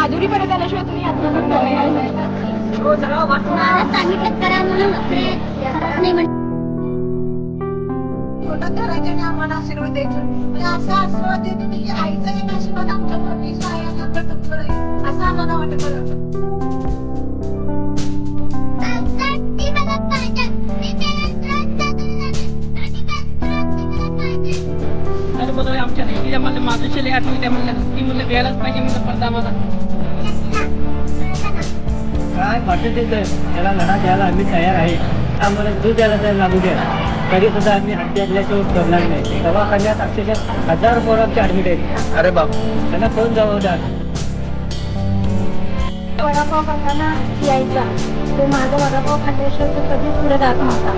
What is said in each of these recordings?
माधुरी परत आल्याशिवाय तुम्ही आत्महत्या सांगितलं करा म्हणून नाही म्हणत. आम्हाला आशीर्वाद द्यायचं असं आशीर्वाद देतो की आईचा एक आशीर्वाद आमच्यावर असं आम्हाला वाटत. आमच्या नाही मला माधुरीला आठवण त्या म्हणलं ती म्हणलं द्यायलाच पाहिजे म्हणलं पडदा मला काय वाटत त्याला लढा द्यायला आम्ही तयार आहे. आम्हाला जो द्यायला त्याला लागू द्या. तरी सुद्धा आम्ही हत्या दिल्याशिवाय करणार नाही. दवाखान्यात अक्षरशः 1000 पोरांचे ऍडमिट आहेत. अरे बाप त्यांना कोण जबाबदार? वडापाव खाताना यायचा तो माझा वडापाव खाल्ल्याशिवाय तो कधीच पुढे जात नव्हता.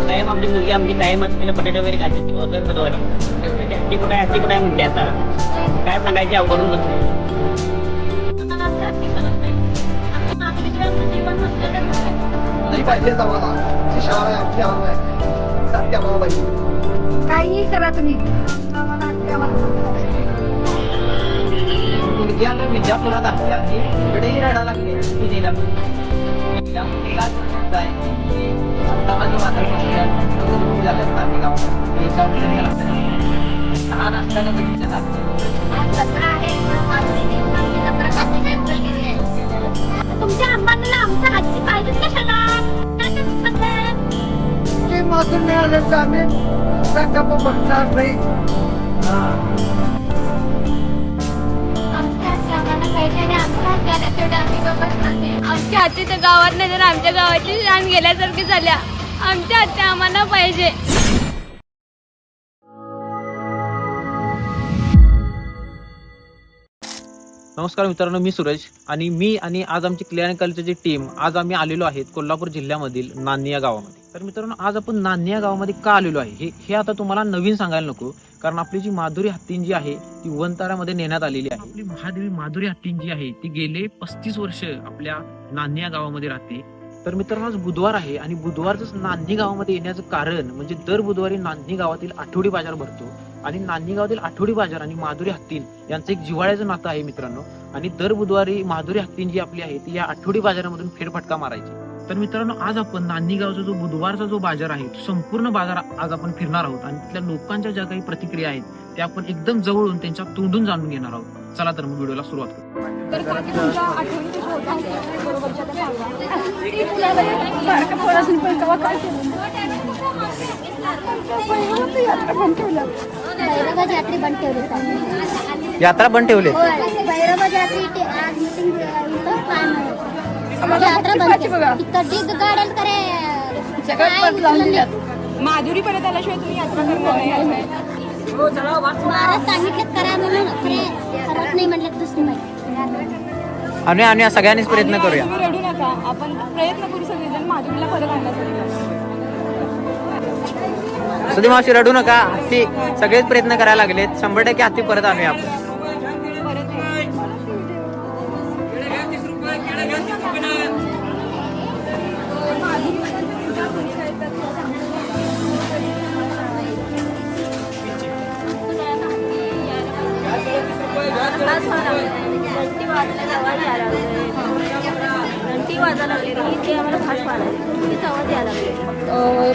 टाइम आमची मुलगी आमची टाइम तिला बटाटे वगैरे खायची ती कुठे आहे ती कुठे आहे म्हणते आता काय सांगायचे अवघडून बसले. काही करा तुम्ही विद्यापुरात इकडेही रडायला लागले लहान असताना तुमच्या आंबाला आमच्या हातची पाहिजे कशाला मागून मिळालं तर आम्ही बघणार नाही. आमच्या हाती तर गावात नाही तर आमच्या गावाची शान गेल्यासारखी झाल्या. आमच्या हाती आम्हाला पाहिजे. नमस्कार मित्रांनो, मी सूरज आणि आज आमची क्लिनिकलची टीम आज आम्ही आलेलो आहेत कोल्हापूर जिल्ह्यामधील नान्नी या गावामध्ये. तर मित्रांनो, आज आपण नान्नी या गावामध्ये का आलेलो आहे हे आता तुम्हाला नवीन सांगायला नको, कारण आपली जी माधुरी हत्तीन जी आहे ती वनतारामध्ये नेण्यात आलेली आहे. आपली महादेवी माधुरी हत्तीन जी आहे ती गेले 35 वर्ष आपल्या नान्नी या गावामध्ये राहते. तर मित्रांनो, आज बुधवार आहे आणि बुधवारच नान्नी गावामध्ये येण्याचं कारण म्हणजे दर बुधवारी नान्नी गावातील आठवडी बाजार भरतो आणि नान्नी गावातील आठवडी बाजार आणि माधुरी हत्तीन यांचं एक जिव्हाळ्याचं नातं आहे मित्रांनो. आणि दर बुधवारी माधुरी हत्तीन जी आपली आहे ती या आठवडी बाजारामधून फेरफटका मारायची. तर मित्रांनो, आज आपण नान्नी गावचा जो बुधवारचा जो बाजार आहे तो संपूर्ण बाजार आज आपण फिरणार आहोत आणि तिथल्या लोकांच्या ज्या काही प्रतिक्रिया आहेत त्या आपण एकदम जवळून त्यांच्या तोंडून जाणून घेणार आहोत. चला तर मग व्हिडिओला सुरुवात करू. तर काकी तुमच्या आठवणी कशा होत्या बरोबरच्या त्या भैरवा यात्री बंद ठेवली. यात्रा बंद ठेवले. भैरवा यात्री आज मीटिंग यात्रा बंद कधी गाड्याला करे माधुरी परत आल्याशिवाय तुम्ही यात्रा महाराज सांगितलं करा म्हणून करत नाही म्हटलं दुसरी माहिती. आणि सगळ्यांनीच प्रयत्न करूया. रडू नका, आपण प्रयत्न करू सगळेजण माधुरीला परत आणण्यासाठी. सुधी मावशी रडू नका, हत्ती सगळेच प्रयत्न करायला लागलेत. 100% हत्ती परत आणूया आपण.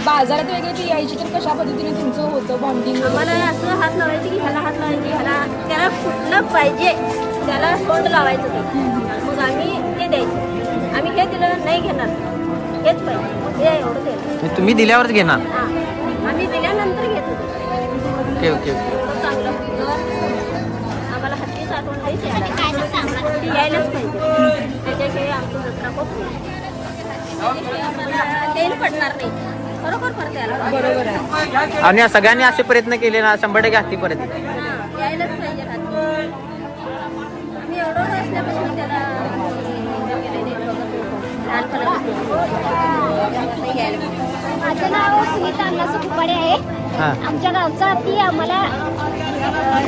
बाजारात वगैरे ती यायची तर कशा पद्धतीने तुमचं होतं बॉन्डिंग? आम्हाला असं हात लावायचे की ह्याला हात लावायचे, ह्याला त्याला कुठलं पाहिजे त्याला तोंड लावायचं ते. मग आम्ही ते द्यायचं. आम्ही हे दिलं नाही घेणार, हेच पाहिजे हे एवढं द्यायचं. तुम्ही दिल्यावरच घेणार. आम्ही दिल्यानंतर घेत होतो. Okay okay okay. चांगलं आम्हाला हत्तीच आठवण यायलाच पाहिजे. त्याच्याशिवाय आमची जत्रा खूप तेल पडणार नाही. खरोखर पडते बरोबर आहे. आणि सगळ्यांनी असे प्रयत्न केले ना 100% हत्ती परत येईल. यायलाच पाहिजे हत्ती. आम्ही एवढं असल्यापासून त्याला माझं नाव सुनीता अण्णा सुकुपाडे आहे. आमच्या गावचा हत्ती आम्हाला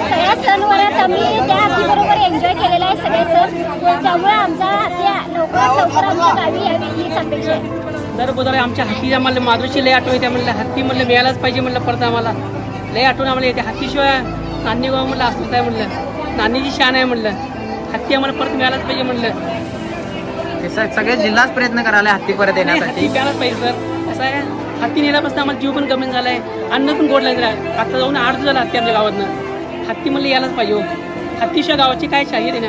सगळ्या सणवारात आम्ही त्या हत्तीबरोबर एन्जॉय केलेला आहे सगळे सण. त्यामुळे आमचा हत्ती लवकरात लवकर आमच्या गावी यावी हीच अपेक्षा आहे. दर बुधवारी आमच्या हत्तीच्या म्हणलं माधुरीची लय आठवण येते म्हणलं हत्ती म्हणलं मिळायलाच पाहिजे म्हणलं परत आम्हाला लय आठवण आम्हाला येते. हत्तीशिवाय नान्नी गाव म्हणलं असंच आहे म्हणलं नान्नीची शान आहे म्हणलं हत्ती आम्हाला परत मिळायलाच पाहिजे म्हणलं. सगळे जिल्हाच प्रयत्न करायला हत्ती परत हत्ती येण्यासाठी. मिळायलाच पाहिजे सर. असं आहे हत्ती नेल्यापासून आम्हाला जीव पण कमी झालाय, अन्न पण गोड लागलं. आता जाऊन 8 दिवस झाला हत्ती आमच्या गावातनं. हत्ती म्हणलं यायलाच पाहिजे हो. हत्तीशिवाय गावाची काय शाही आहे ना.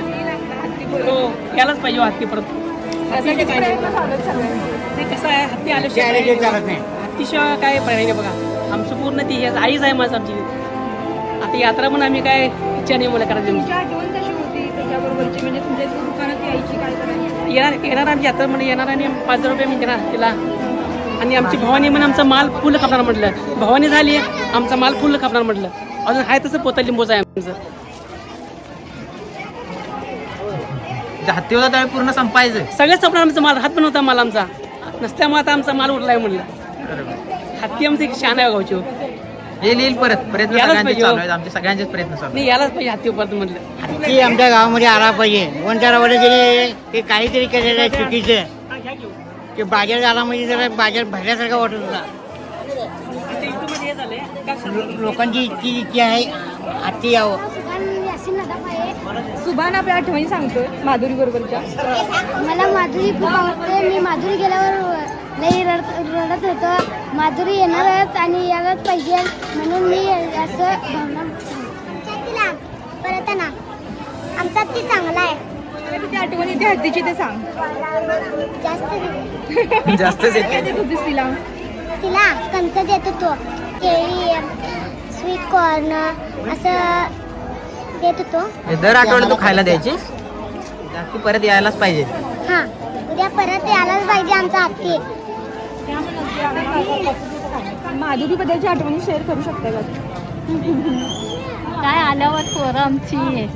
हो यायलाच पाहिजे हत्ती परत. हत्तीशिवाय काय नाही. ते कसं आहे हत्ती आल्याशिवाय हत्तीशिवाय काय पर्याय नाही बघा. आमचं पूर्ण ती आईच आहे माझं आमची. आता यात्रा पण आम्ही काय इच्छा नाही मला करायची. येणार आमची यात्रा म्हणजे येणार आणि 5,000 रुपये मी देणार तिला. आणि आमची भवानी म्हणून आमचा माल फुल खपणार म्हटलं. भवानी झाली आमचा माल फुल खपणार म्हटलं. अजून आहे तसं पोता लिंबूच आहे आमचं. हत्ती होता त्यावेळी पूर्ण संपायचं. सगळेच संपणार आमचा माल. हात पण होता माल आमचा नसल्यामुळे आता आमचा माल उरलाय म्हणलं. हत्ती आमची एक शान आहे गावची. येईल परत प्रयत्न यायलाच सगळ्यांचे पाहिजे. चालू आहेत. आमचे सगळ्यांचेच प्रयत्न चालू आहेत. नाही यायलाच पाहिजे हत्ती परत म्हटलं. हत्ती आमच्या गावामध्ये आला पाहिजे. 1-4 वर्ष गेले ते काहीतरी केलेलं आहे चुकीचं. ते बाजार झाला म्हणजे जरा बाजार भरल्यासारखा वाटत होता. लोकांची इतकी आहे हत्ती यावं. सुभान आपल्या आठवणी सांगतोय माधुरी बरोबरच्या. मला माधुरी खूप आवडते. मी माधुरी गेल्यावर लई रडत होतं. माधुरी येणारच आणि यायलाच पाहिजे म्हणून मी असं भावना परत ना आमचा ती चांगला आहे. किती आठवणी त्या हत्तीची ते सांग. जास्तच येते. काय देत होतीस तिला? तिला कंच देत होतो. केळी, स्वीट कॉर्न असं देत होतो. दर आठवड्यात तू खायला द्यायची. हत्ती परत यायलाच पाहिजे. हा उद्या परत यायलाच पाहिजे आमचा हत्ती. माधुरी बद्दलची आठवणी शेअर करू शकता का? काय आल्यावर पोरं आमची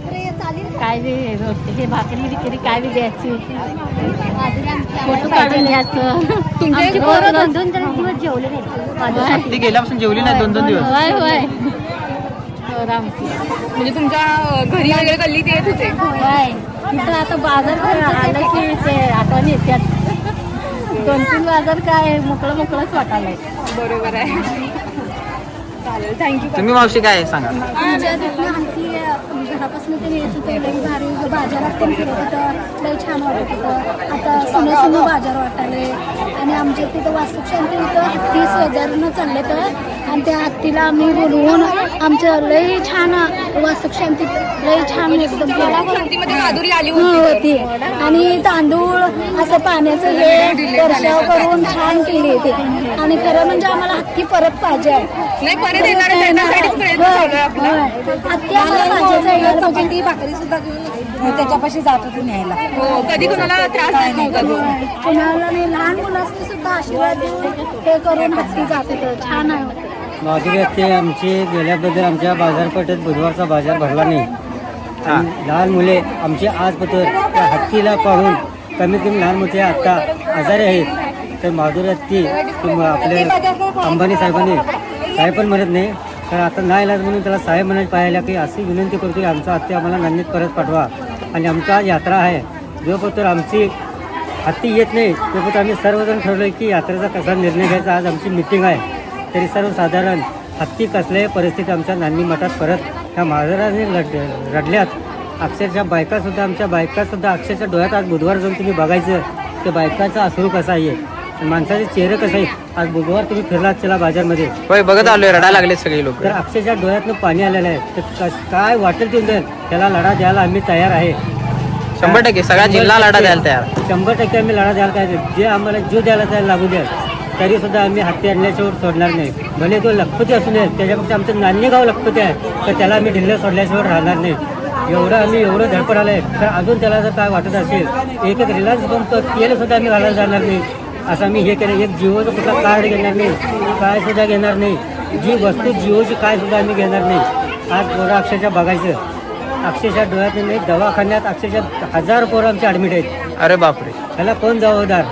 काय बी हे भाकरी बिकरी काय बी द्यायची. फोटो काढून घ्यायचं. आमची पोरं 2-2 दिवस जेवले नाही. हत्ती गेल्यापासून जेवली नाही 2-2 दिवस. होय होय पोरं आमची. म्हणजे तुमच्या घरी वगैरे गल्लीत येत होते? होय तिथं आता बाजार आलं की ते आठवण येतात. 2-3 बाजार काय मोकळंच वाटायलंय. बरोबर आहे. चालेल थँक्यू. तुम्ही मावशी काय सांगा. आमच्या तिथनं हत्ती घरापासून ते येत होते. लई भारी बाजारात पण फिरत होतं. लई छान वाटत होतं. आता सुनं बाजार वाटाले आणि आमच्या तिथं वास्तुक शांती होतं. हत्ती शेजारीनं चालले तर आणि त्या हत्तीला आम्ही बोलवून आमचं लई छान वास्तुक शांती लई छान एकदम शांतीमध्ये माधुरी आली होती. आणि तांदूळ असं पाण्याचं हे वर्षाव करून छान केली ते. आणि खरं म्हणजे आम्हाला हत्ती परत पाहिजे आहे. नाही परत येणार आहे, त्यासाठीच प्रयत्न चालू आहे आपला. हत्ती आम्हाला पाहिजे. ती भाकरी सुद्धा त्याच्यापाशी जात होती न्यायला. हो कधी कुणाला त्रास देत नव्हता तो. कुणाला नाही लहान मुलांनी सुद्धा आशीर्वाद देऊन हे करून हत्ती जात होतं. छान आहे. माधुरी हत्ती आमची गेल्याबद्दल आमच्या बाजारपेठेत बुधवारचा बाजार भरला नाही. आणि लहान मुले आमचे आजपत्र त्या हत्तीला पाहून कमीत कमी लहान मोठे आता आजारी आहेत. तर माधुरी हत्ती आपले अंबानी साहेबांनी साहेब पण म्हणत नाही तर आता नाही इलाज म्हणून त्याला साहेब म्हणायला पाहायला की अशी विनंती करतो की आमचा हत्ती आम्हाला नांदीत परत पाठवा. आणि आमचा यात्रा आहे जोपर्यंत आमची हत्ती येत नाही तोपर्यंत आम्ही सर्वजण ठरवलं की यात्रेचा कसा निर्णय घ्यायचा. आज आमची मिटिंग आहे. तरी सर्वसाधारण हत्ती कसल्याही परिस्थितीत आमच्या नांदी मठात परत ह्या महाराजांनी रडल्यात. अक्षरशः बायकासुद्धा आमच्या बायकासुद्धा अक्षरशः डोळ्यात आज बुधवार जाऊन तुम्ही बघायचं ते बायकाचा अश्रू कसा आहे माणसाचे चेहरे कसं आहे. आज बुधवार तुम्ही फिरलात चला बाजारमध्ये होय बघत आलोय रडायला लागले सगळे लोक. तर अक्षरशः डोळ्यातनं पाणी आलेलं आहे. तर काय वाटेल ते त्याला लढा द्यायला आम्ही तयार आहे. 100% सगळा जिल्हा लढा द्यायला तयार. 100% आम्ही लढा द्यायला तयार. जे आम्हाला जीव द्यायला तयार लागू द्या तरी सुद्धा आम्ही हत्ती आणल्याशिवाय सोडणार नाही. भले तो लखपती असू नये त्याच्यापेक्षा आमचं नान्यगाव लखपती आहे तर त्याला आम्ही ढिल्ले सोडल्याशिवाय राहणार नाही. एवढं धडपड आलं आहे. तर अजून त्याला जर काय वाटत असेल एक रिलायन्स पंप केलं सुद्धा आम्ही घालायला जाणार नाही. असं आम्ही हे केलं. एक जिओचं कुठला कार्ड घेणार नाही काय सुद्धा घेणार नाही. जी वस्तू जिओची काय सुद्धा आम्ही घेणार नाही. आज पोरं अक्षरशः बघायचं अक्षरशः डोळ्यात नाही. दवाखान्यात अक्षरशः 1000 पोरं आमचे ॲडमिट आहेत. अरे बापरे. त्याला कोण जबाबदार.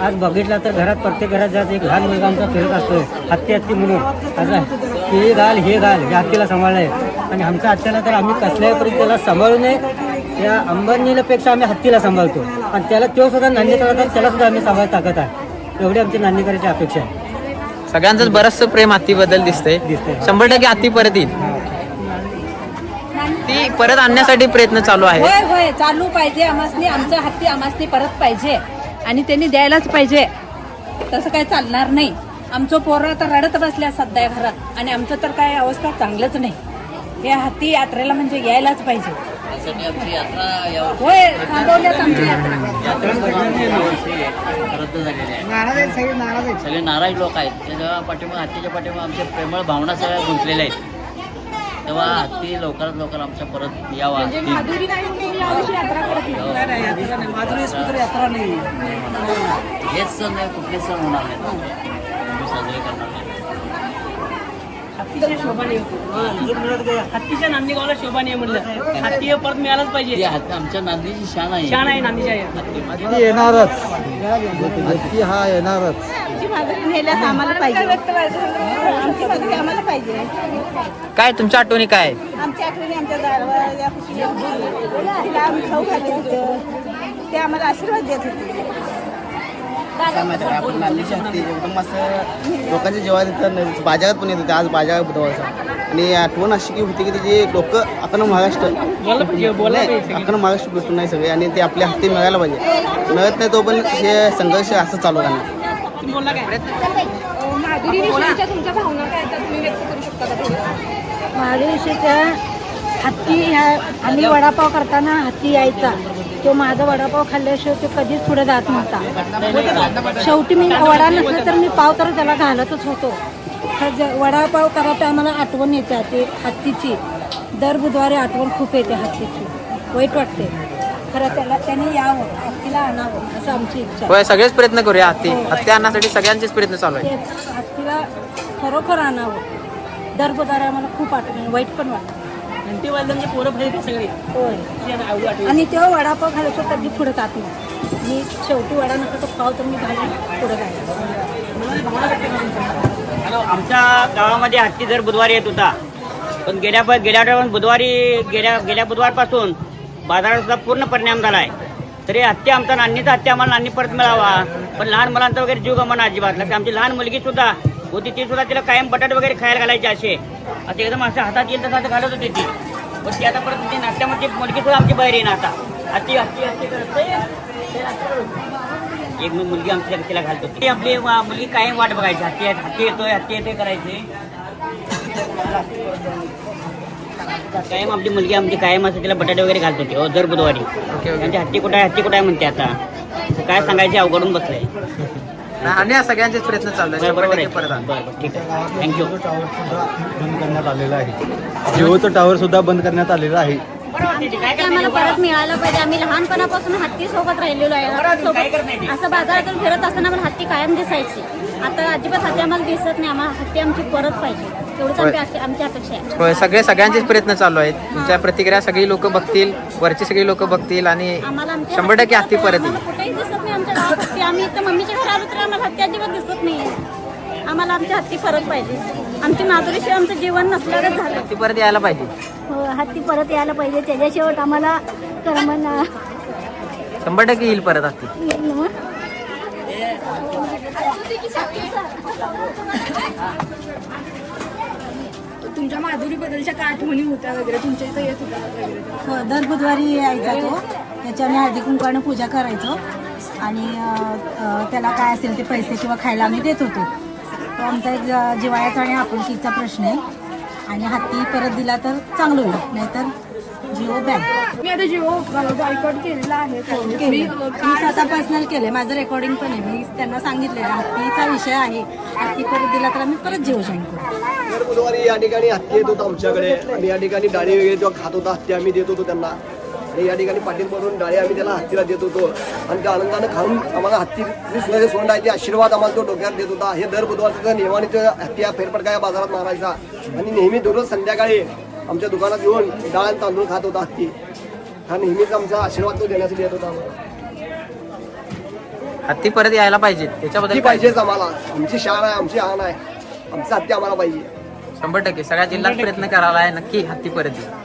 आज बघितला तर घरात प्रत्येक घरात जात एक लहान मुलगा आमचा फिरत असतोय हत्ती म्हणून. असं हे घाल या हत्तीला सांभाळलं आहे. आणि आमच्या हत्तीला तर आम्ही कसल्याही पर्यंत त्याला सांभाळू नये. त्या अंबानीपेक्षा आम्ही हत्तीला सांभाळतो. आणि त्याला तो सुद्धा नांदेकरला तर त्याला सुद्धा आम्ही सांभाळ ताकद आहे. एवढी आमची नांदेकरांची अपेक्षा आहे. सगळ्यांचंच बरंचसं प्रेम हत्तीबद्दल दिसतंय. 100% हत्ती परत येईल. हत्ती परत आणण्यासाठी प्रयत्न चालू आहे. होय होय चालू पाहिजे. आमासनी आमचा हत्ती आमासनी परत पाहिजे आणि त्यांनी द्यायलाच पाहिजे. तसं काय चालणार नाही. आमचं पोरं तर रडत बसल्या सध्या घरात आणि आमचं तर काय अवस्था चांगलंच नाही. हे हत्ती यात्रेला म्हणजे यायलाच पाहिजे. होय थांबवल्यात आमची यात्रा. सगळे नाराज लोक आहेत. त्याच्या पाठीमागे हत्तीच्या पाठीमागे आमच्या प्रेमळ भावना सगळ्या गुंतलेल्या आहेत. तेव्हा हत्ती लवकरात लवकर आमच्या परत यावा. माधुरी नाही म्हणून यावर्षी यात्रा करत नाही. माधुरी यात्रा नाही. हेच सण आहे, कुठलेच सण होणार नाहीत आम्ही साजरे करणार नाही. हत्तीच्या शोभा नाही होतो. हत्तीच्या नांदेगावला शोभा नाही म्हणलं. हत्ती हे परत मिळालंच पाहिजे. ती आमच्या नांदेची शान आहे. छान आहे नांदेच्या हत्ती येणारच. हत्ती हा येणारच. आमची माधुरी नेल्यास आम्हाला पाहिजे. आमची माधुरी आम्हाला पाहिजे. काय तुमच्या आठवणी काय? आमच्या आठवणी आमच्या दारवा या तिला आम्ही खाऊ खाल्ले होते. ते आम्हाला आशीर्वाद देत होते. आपण नांदेची हत्ती एकदम असं लोकांच्या जेव्हा तिथं बाजारात पण येत होते. आज बाजार बुधवारचा आणि आठवण अशी की होती की त्याची लोक अखंड महाराष्ट्र अखंड महाराष्ट्र भेटून नाही सगळे आणि ते आपल्या हत्ती मिळायला पाहिजे. मिळत नाही तो पण हे संघर्ष असं चालू राहणार. बोलला काय? माधुरीविषयीच्या तुमच्या भावना काय आहेत तुम्ही व्यक्त करू शकता का? माधुरीच्या हत्ती आम्ही वडापाव करताना हत्ती यायचा. तो माझा वडापाव खाल्ल्याशिवाय तो कधीच पुढे जात नव्हता. शेवटी मी वडा नसला तर मी पाव तर त्याला घालतच होतो. वडापाव करायला आम्हाला आठवण येते ते हत्तीची. दर बुधवारी आठवण खूप येते हत्तीची. वाईट वाटते खरं. त्याने यावं, हत्तीला आणावं असं आमची इच्छा. होय सगळेच प्रयत्न करूया. हत्ती आणण्यासाठी सगळ्यांचेच प्रयत्न चालू आहे. हत्तीला खरोखर आणावं. दर बुधवारी आम्हाला खूप आठवण, वाईट पण वाटतं. घंटी वाजल्याचे पोरं बाहेर सगळे. होय. आणि तेव्हा वडापाव खायचो कधी पुढे जात नाही. मी शेवटी वडा नसतो तो पाव तर मी घालून पुढे जायचं. आमच्या गावामध्ये हत्ती दर बुधवारी येत होता. पण गेल्या बुधवारपासून बाजारात सुद्धा पूर्ण परिणाम झाला आहे. तरी हत्ती आमचा नान्नीचा हत्ती आम्हाला नान्नी परत मिळावा. पण लहान मुलांचा वगैरे जीव गमवणं अजिबात लागतं. आमची लहान मुलगी सुद्धा होती ती सुद्धा तिला कायम बटाटे वगैरे खायला घालायचे असे. आता एकदम असं हातात येईल तसं घालत होती ती. पण ती आता परत ती नाट्यामध्ये मुलगी सुद्धा आमची बाहेर येईन आता. हत्ती हत्ती हत्ती करत एक मुलगी आमच्या तिला घालतो. ती आपली मुलगी कायम वाट बघायची. हत्ती येतोय करायची. कायम आपली मुलगी आमची कायम असं तिला बटाटे वगैरे घालत होती. दर बुधवारी. त्यांची हत्ती कुठे आहे म्हणते आता. काय सांगायचे अवघडून बसलंय. आणि सगळ्यांचेच प्रयत्न चालू आहे. बरोबर आहे. बरं ठीक आहे. थँक्यू. बंद करण्यात आलेला आहे. जिओचं टावर सुद्धा बंद करण्यात आलेलं आहे. ते आम्हाला परत मिळालं पाहिजे. आम्ही लहानपणापासून हत्ती सोबत राहिलेलो आहे. असं बाजारातून फिरत असताना पण हत्ती कायम दिसायची. आता अजिबात हत्ती आम्हाला दिसत नाही. आम्हाला हत्ती आमची परत पाहिजे. एवढंच आमची अपेक्षा आहे. होय सगळ्यांचेच प्रयत्न चालू आहेत. तुमच्या प्रतिक्रिया सगळी लोक बघतील, वरची सगळी लोक बघतील आणि 100% हत्ती परत येईल. कुठेही दिसत नाही आमच्या गावात हत्ती. आम्ही इथं मम्मीच्या घरी आलो तर आम्हाला हत्ती अजिबात दिसत नाही. आम्हाला आमची हत्ती परत पाहिजे. आमची माधुरीशिवाय आमचं जीवन नसल्यावरच झालं. हत्ती परत यायला पाहिजे. हो हत्ती परत यायला पाहिजे. त्याच्याशिवाय आम्हाला करमना. 100% येईल परत हत्ती. तुमच्या माधुरी बद्दलच्या काय आठवणी होत्या वगैरे तुमच्या इथं येत होत्या वगैरे? हो दर बुधवारी यायचा तो. त्याच्याने हळदी कुंकवाने पूजा करायचो आणि त्याला काय असेल ते पैसे किंवा खायला आम्ही देत होतो. तो आमचा एक जिव्हाळ्याचा आणि आपुलकीचा प्रश्न आहे. आणि हत्ती परत दिला तर चांगलं होईल. नाहीतर जिओ बँक. मी आता जिओ बॉयकॉट केलेला आहे. मी स्वतः पर्सनल केले. माझं रेकॉर्डिंग पण आहे. मी त्यांना सांगितलेलं हत्तीचा विषय आहे. हत्ती परत दिला तर आम्ही परत जिओ जॉईन करू. दर बुधवारी या ठिकाणी हत्ती येत होता आमच्याकडे आणि या ठिकाणी डाळी वगैरे जेव्हा खात होता हत्ती आम्ही देत होतो त्यांना. आणि या ठिकाणी पाठींपासून डाळी आम्ही त्याला हत्तीला देत होतो आणि त्या आनंदानं खाऊन आम्हाला हत्ती सोंड आहे ते आशीर्वाद आम्हाला तो डोक्यात देत होता. हे दर बुधवारचा नियमाने तो हत्ती हा फेरफटका या बाजारात मारायचा आणि नेहमी दररोज संध्याकाळी आमच्या दुकानात येऊन डाळ आणि तांदूळ खात होता हत्ती. हा नेहमीच आमचा आशीर्वाद तो देण्यासाठी येत होता आम्हाला. हत्ती परत यायला पाहिजे. त्याच्याबद्दल पाहिजेच आम्हाला. आमची शान आहे, आमची आन आहे. आमचा हत्ती आम्हाला पाहिजे. 100% सगळ्या जिल्ह्यात प्रयत्न करायला आहे. नक्की हत्ती परत येईल.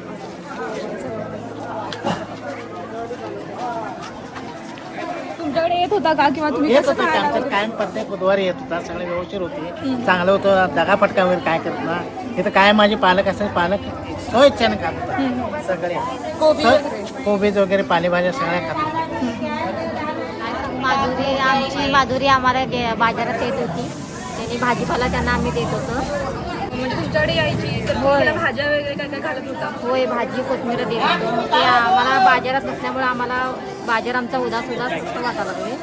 तुमच्याकडे येत होता का किंवा तुम्ही येत होतं? आमच्यात कायम प्रत्येक बुधवारी येत होता. सगळं व्यवस्थित होते. चांगलं होतं. दगाफटका वगैरे काय करत ना. इथं काय माझे पालक असेल पालक स्वइच्छेने खातात सगळे कोबीज वगैरे पालेभाज्या सगळ्या खातात. माधुरी आम्हाला बाजारात येत होती, त्यांनी भाजीपाला त्यांना आम्ही देत होतो. म्हणजे तुमच्याकडे यायची तर तुम्हाला भाज्या वगैरे काय काय घालत होता? होय, भाजी कोथिंबीर देत होतो. ते आम्हाला बाजारात नसल्यामुळे आम्हाला बाजार आमचा उदास वाटायला लागले.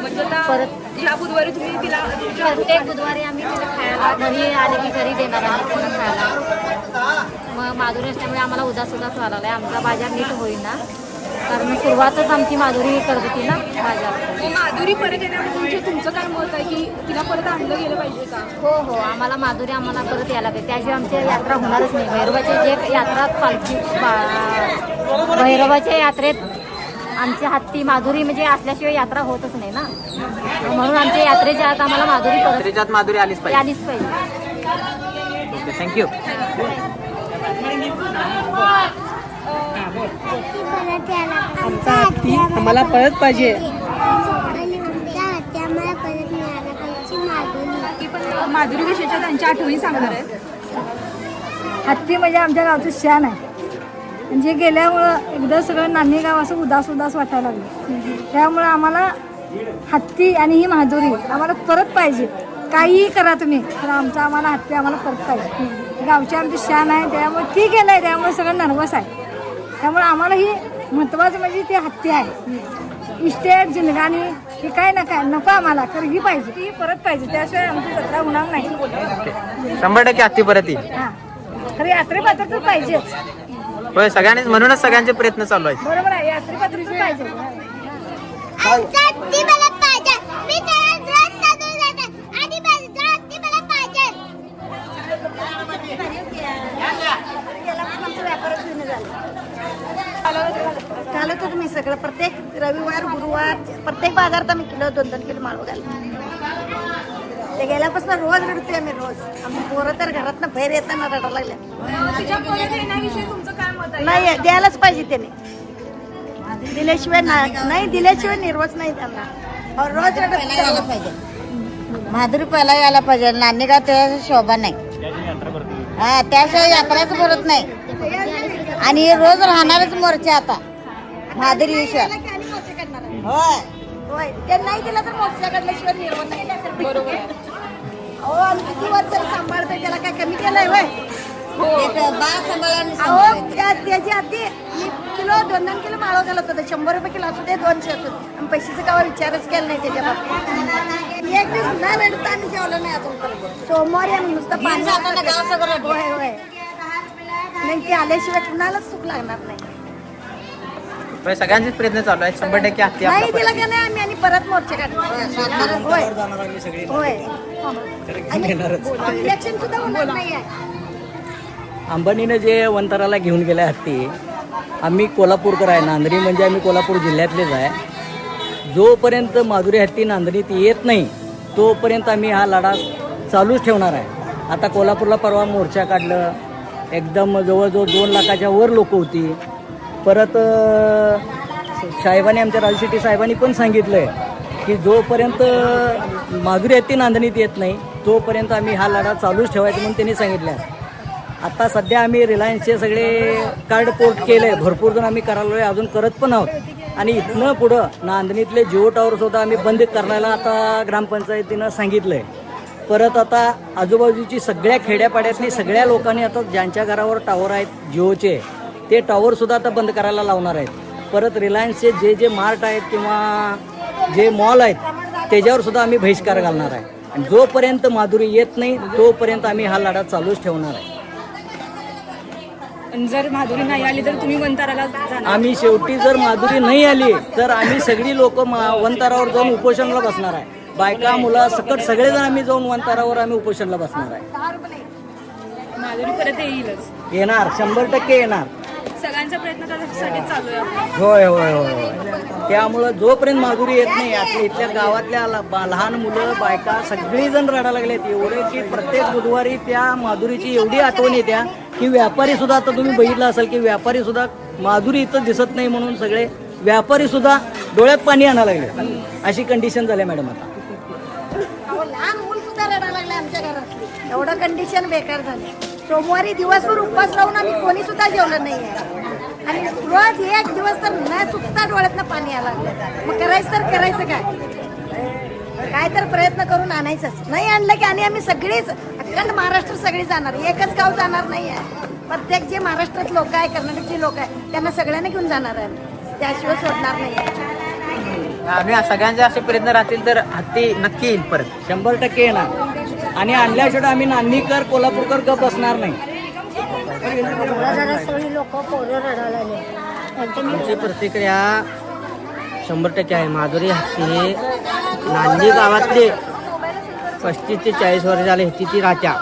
म्हणजे आता परत ह्या बुधवारी तुम्ही तिला प्रत्येक बुधवारी आम्ही तिला खायला घरी आले की घरी देणार आम्ही तिला खायला. मग माधुरी असल्यामुळे आम्हाला उदास व्हायला लागलाय. आमचा बाजार नीट होईना, कारण सुरुवातच आमची माधुरी करत होती ना बाजार. माधुरी परत येण्यामध्ये तुमचं काय मत आहे की तिला परत आणलं गेलं पाहिजे का? हो, आम्हाला माधुरी आम्हाला परत यायला पाहिजे. त्याशिवाय आमची यात्रा होणारच नाही. भैरवाच्या जे यात्रा पालखी भैरवाच्या यात्रेत आमची हत्ती माधुरी म्हणजे असल्याशिवाय यात्रा होतच नाही ना. म्हणून आमच्या यात्रेच्या आत आम्हाला माधुरी परत माधुरी आलीच आलीच पाहिजे. Okay, thank you. आमचा हत्ती आम्हाला परत पाहिजे. माधुरी विषयीच्या त्यांच्या आठवणी सांगणार आहेत. हत्ती म्हणजे आमच्या गावचं शान आहे. म्हणजे गेल्यामुळं एकदा सगळं नानी गाव असं उदास वाटायला लागलं. त्यामुळं आम्हाला हत्ती आणि ही माधुरी आम्हाला परत पाहिजे. काहीही करा तुम्ही, तर आम्हाला हत्ती आम्हाला परत पाहिजे. गावची आमची शान आहे, त्यामुळे ती गेलंय, त्यामुळे सगळं नर्वस आहे. त्यामुळे आम्हाला ही महत्वाचं म्हणजे ती हत्ती आहे. इस्टेट जिंदगानी ही काय ना काय नको आम्हाला, तर ही पाहिजे, ती परत पाहिजे. त्याशिवाय आमची जत्रा होणार नाही. 100% हत्ती परत येईल. हा, खरं यात्रेपात्र तर पाहिजेच. होय, सगळ्यांनीच म्हणूनच सगळ्यांचे प्रयत्न चालू आहेत. बरोबर आहे, यात्रेपात्रीची पाहिजे. घालत होतो मी सगळं. प्रत्येक रविवार गुरुवार प्रत्येक बाजारात आम्ही किलो 2-2 किलो माळव घालतो. ते गेल्यापासून रोज रडतोय आम्ही रोज. आम्ही पोरं तर घरातनं बाहेर येताना रडायला लागल्या. तिच्या परत येण्याविषयी तुमचं काय मत आहे? नाही, द्यायलाच पाहिजे त्याने. दिल्याशिवाय नाही दिल्याशिवाय निर्वच नाही त्यांना. रोज रडत पाहिजे. माधुरी पहिला यायला पाहिजे. नानी गाव त्याच्या शोभा नाही. हा, त्याशिवाय यात्राच भरत नाही. आणि रोज राहणारच मोर्चा आता माधुरी विषय. होय होय, ते नाही दिला तर मोर्चा काढल्याशिवाय निर्वच नाही. बरोबर. अहो, आम्ही किती वर्ष सांभाळतोय, त्याला काय कमी केलंय होय? त्याची आधी किलो 2-2 किलो माळव घालत होतं. 100 रुपये किलो असू दे, 200 असू दे. आणि पैशाचा कावा विचारच केला नाही त्याच्या बाबतीत. एक दिवस न रडता आम्ही जेवलं नाही अजून. सोमवारी आम्ही नुसतं पाणी होय होय. नाही, ते आल्याशिवाय कुणालाच सुख लागणार नाही. होय, सगळ्यांचेच प्रयत्न चालू आहेत. 100% हत्ती नाही दिला का नाही आम्ही आणि परत मोर्चे काढणार. होय होय, इलेक्शन सुद्धा होणार नाही आहे. अंबानीनं जे वंताराला घेऊन गेल्या हत्ती, आम्ही कोल्हापूरकर आहे. नांदणी म्हणजे आम्ही कोल्हापूर जिल्ह्यातलेच आहे. जोपर्यंत माधुरी हत्ती नांदणीत येत नाही तोपर्यंत आम्ही हा लढा चालूच ठेवणार आहे. आता कोल्हापूरला परवा मोर्चा काढलं, एकदम जवळजवळ 2 लाखाच्या वर लोक होती. परत साहेबांनी, आमच्या राजू शेट्टी साहेबांनी पण सांगितलं आहे की जोपर्यंत माधुरी हत्ती नांदणीत येत नाही तोपर्यंत आम्ही हा लढा चालूच ठेवायचा म्हणून त्यांनी सांगितलं आहे. आता सध्या आम्ही रिलायन्सचे सगळे कार्ड पोर्ट केले आहे. भरपूर जण आम्ही करायला आहे, अजून करत पण आहोत. आणि इथनं पुढं नांदणीतले जिओ टॉवरसुद्धा आम्ही बंद करण्याला आता ग्रामपंचायतीनं सांगितलं आहे. परत आता आजूबाजूची सगळ्या खेड्यापाड्यातली सगळ्या लोकांनी आता ज्यांच्या घरावर टॉवर आहेत जिओचे, ते टॉवरसुद्धा आता बंद करायला लावणार आहेत. परत रिलायन्सचे जे मार्ट आहेत किंवा जे मॉल आहेत त्याच्यावरसुद्धा आम्ही बहिष्कार घालणार आहे. आणि जोपर्यंत माधुरी येत नाही तोपर्यंत आम्ही हा लढा चालूच ठेवणार आहे. जर माधुरी नाही आली तर तुम्ही वंताराला जाणार? आम्ही शेवटी जर माधुरी नाही आली तर आम्ही सगळी लोक वंतारावर जाऊन उपोषणाला बसणार आहे. बायका मुलं सकट सगळेजण आम्ही जाऊन वंतारावर आम्ही उपोषणाला बसणार आहे. माधुरी परत येईलच, येणार, 100% येणार. सगळ्यांचा प्रयत्न त्यासाठी चालू आहे. होय होय होय. त्यामुळं जोपर्यंत माधुरी येत नाही, आपल्या इथल्या गावातल्या लहान मुलं बायका सगळीजण रडायला लागलेत. एवढे की प्रत्येक बुधवारी त्या माधुरीची एवढी आठवण येत्या की व्यापारी सुद्धा, आता तुम्ही बघितलं असेल की व्यापारी सुद्धा माधुरी इथं दिसत नाही म्हणून सगळे व्यापारी सुद्धा डोळ्यात पाणी आणायला लागले. अशी कंडिशन झाली मॅडम आता. लहान मूल सुद्धा रडायला लागले आमच्या घरातली. एवढं कंडिशन बेकार झाली. सोमवारी दिवसभर उपवास राहून आम्ही कोणी सुद्धा जेवलं नाही आहे आणि रोज एक दिवस तर न चुकता डोळ्यातनं पाणी यायला लागलं. मग करायचं तर करायचं काय तर प्रयत्न करून आणायचंच. नाही आणलं की आणि आम्ही सगळीच अखंड महाराष्ट्र सगळी जाणार, एकच गाव जाणार नाही आहे. प्रत्येक जे महाराष्ट्रात लोक आहे, कर्नाटकची लोक आहे, त्यांना सगळ्यांना घेऊन जाणार आहे, त्याशिवाय सोडणार नाही आहे. आम्ही सगळ्यांचे असे प्रयत्न राहतील तर हत्ती नक्की येईल परत. 100% येणार आणि आणल्याशिवाय आम्ही नान्नीकर कोल्हापूरकर गप बसणार नाही. सगळी लोक पोरं रडायला लागले. आमची प्रतिक्रिया 100% आहे. माधुरी हत्ती हे नांदी गावातले 35 ते 40 वर्ष झाले ती राहत्या.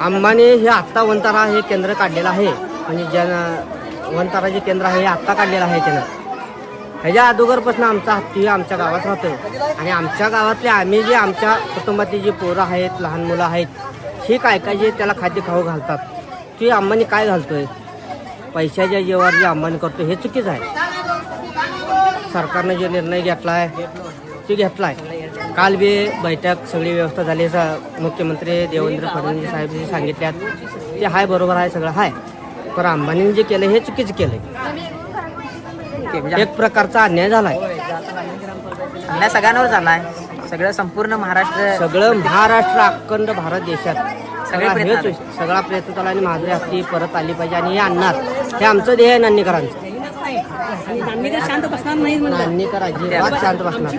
अंबानी हे आत्ता वनतारा हे केंद्र काढलेलं आहे, म्हणजे वनतारा जे केंद्र आहे हे आत्ता काढलेलं आहे त्यानं. ह्याच्या अगोदरपासून आमचा हत्ती आमच्या गावात राहतोय आणि आमच्या गावातले आम्ही जे आमच्या कुटुंबातली जी पोरं आहेत, लहान मुलं आहेत, हे काय जे त्याला खाद्य खाऊ घालतात ते अंबानी काय घालतोय, पैशाच्या जेव्हावर जे अंबानी करतोय हे चुकीचं आहे. सरकारने जे निर्णय घेतलाय ते घेतलाय. काल बी बैठक सगळी व्यवस्था झाली, मुख्यमंत्री देवेंद्र फडणवीस साहेब जे सांगितल्यात ते हाय, बरोबर आहे, सगळं हाय. पण अंबानीने जे केलं हे चुकीचं केलंय. एक प्रकारचा अन्याय झालाय. अन्याय सगळ्यांवर झालाय. सगळं संपूर्ण महाराष्ट्र, सगळं महाराष्ट्र, अखंड भारत देशात सगळा प्रयत्न झाला आणि माधुरी हत्ती परत आली पाहिजे आणि हे आणणार. हे आमचं ध्येय आहे नान्नीकरांचं. नान्नीकर शांत बसणार नाही. नान्नीकर अजिबात शांत बसणार.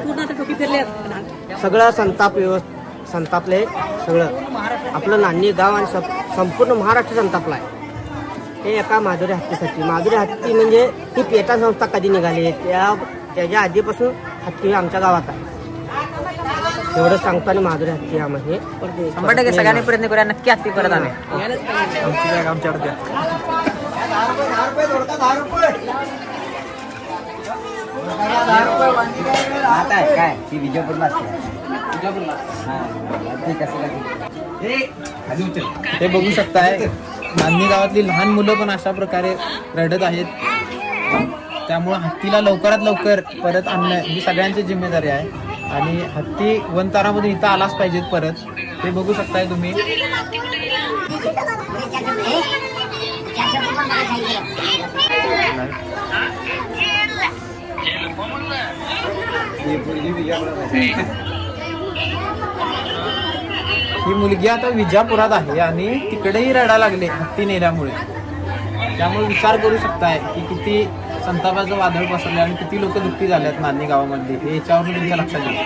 सगळं संतापले सगळं आपलं नान्नी गाव आणि संपूर्ण महाराष्ट्र संतापलाय हे एका माधुरी हत्तीसाठी. माधुरी हत्ती म्हणजे ही पेटा संस्था कधी निघाली त्याच्या आधीपासून हत्ती आमच्या गावात आहे. एवढं सांगतो आणि माधुरी हत्ती आम्ही 100% सगळ्यांनी प्रयत्न करूया, नक्की हत्ती परत आले. आमची बॅग आमच्यावर द्या. काय ती विजयपूरला हे बघू शकताय, नान्नी गावातली लहान मुलं पण अशा प्रकारे रडत आहेत. त्यामुळे हत्तीला लवकरात लवकर परत आणणं ही सगळ्यांची जिम्मेदारी आहे आणि हत्ती वनतारामध्ये इथं आलाच पाहिजेत परत. ते बघू शकताय तुम्ही. ही मुलगी आता विजापुरात आहे आणि तिकडेही रडायला लागले हत्ती नेल्यामुळे. त्यामुळे विचार करू शकताय की किती संतापाचं वादळ पसरले आणि किती लोक दुःखी झालेत नान्नी गावामधली. हे याच्यावर तुमच्या लक्षात येईल.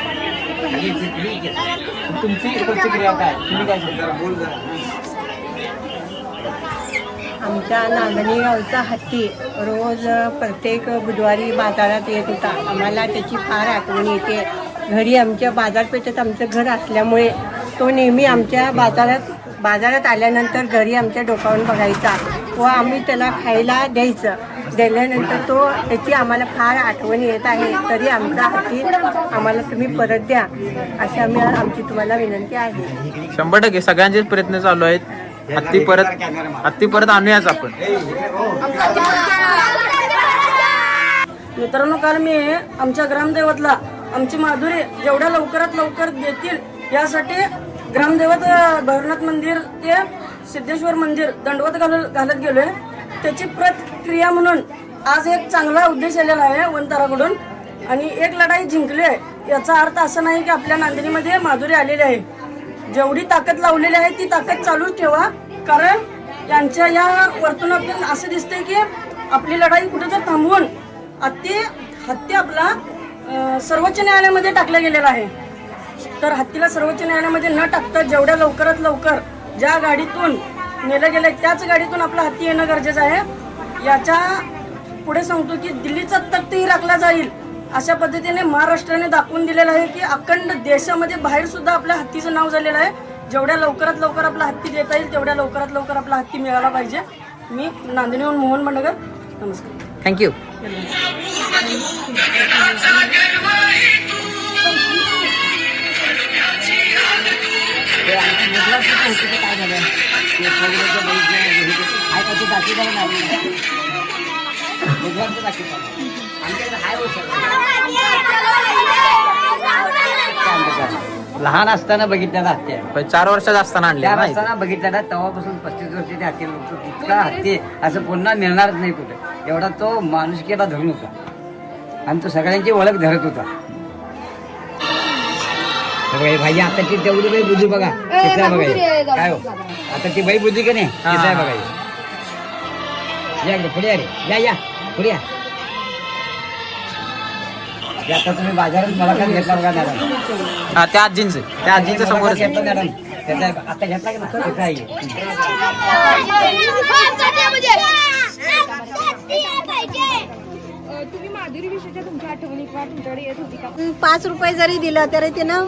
तुमची प्रतिक्रिया काय, तुम्ही काय सांगता? आमच्या नांदणी गावचा हत्ती रोज प्रत्येक बुधवारी बाजारात येत होता. आम्हाला त्याची फार आठवण येते. घरी आमच्या बाजारपेठेत आमचं घर असल्यामुळे तो नेहमी आमच्या बाजारात आल्यानंतर घरी आमच्या डोकावून बघायचा व आम्ही त्याला खायला द्यायचं. दिल्यानंतर त्याची आम्हाला फार आठवण येत आहे. तरी आमचा हत्ती आम्हाला तुम्ही परत द्या अशी आमची तुम्हाला विनंती आहे. 100% सगळ्यांचेच प्रयत्न चालू आहेत. हत्ती परत आणूयाच आपण. मित्रांनो, काल मी आमच्या ग्रामदैवतला आमची माधुरी जेवढ्या लवकरात लवकर देतील यासाठी ग्रामदैवत भैरवनाथ मंदिर ते सिद्धेश्वर मंदिर दंडवत घालत गेलोय. त्याची प्रतिक्रिया म्हणून आज एक चांगला उद्देश आलेला आहे वनताराकडून आणि एक लढाई जिंकली आहे. याचा अर्थ असा नाही की आपल्या नांदणीमध्ये माधुरी आलेली आहे. जेवढी ताकद लावलेली आहे ती ताकद चालूच ठेवा, कारण यांच्या या वर्तनातून असं दिसतंय की आपली लढाई कुठेतरी थांबवून हत्ती आपला सर्वोच्च न्यायालयामध्ये टाकला गेलेला आहे. तर हत्तीला सर्वोच्च न्यायालयामध्ये न टाकता जेवढ्या लवकरात लवकर ज्या गाडीतून नेलं गेलंय त्याच गाडीतून आपला हत्ती येणं गरजेचं आहे. याच्या पुढे सांगतो की दिल्लीचा तख्तही राखला जाईल अशा पद्धतीने महाराष्ट्राने दाखवून दिलेलं आहे की अखंड देशामध्ये बाहेर सुद्धा आपल्या हत्तीचं नाव झालेलं आहे. जेवढ्या लवकरात लवकर आपला हत्ती देता येईल तेवढ्या लवकरात लवकर आपला हत्ती मिळाला पाहिजे. मी नांदणीहून मोहन बंडगर, नमस्कार. थँक्यू. लहान असताना बघितलेला हत्ती आहे. पण 4 वर्षाचा असताना आणले त्या नाही असताना बघितलेला तेव्हापासून 35 वर्ष ते हत्ती लोक इतका हत्ती असं पुन्हा मिळणारच नाही कुठे. एवढा तो माणुसकीला धरून होता आणि तो सगळ्यांची ओळख धरत होता. भाई आता ती तेवढी बाई बुद्धी बघा कसं आहे बघा काय हो आता ती बाई बुद्धी का नाही कसं आहे बघा या पुढे रे या पुढे या. आता तुम्ही बाजारात मला काय घेतला बघा मॅडम. त्या आजींचं समोर घेतला मॅडम त्याचा आता घेतला की नाही त्याचा आहे. तुम्ही माधुरी विषयीच्या तुमच्या आठवणी किंवा तुमच्याकडे येत होती का? 5 रुपये जरी दिलं तरी तिनं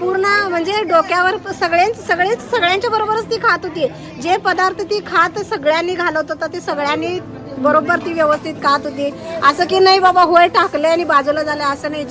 पूर्ण म्हणजे डोक्यावर सगळ्यांच्या बरोबरच ती खात होती. जे पदार्थ ती खात सगळ्यांनी घालत होता ते सगळ्यांनी बरोबर ती व्यवस्थित खात होती. असं की नाही बाबा होय टाकले आणि बाजूला झालं असं नाही.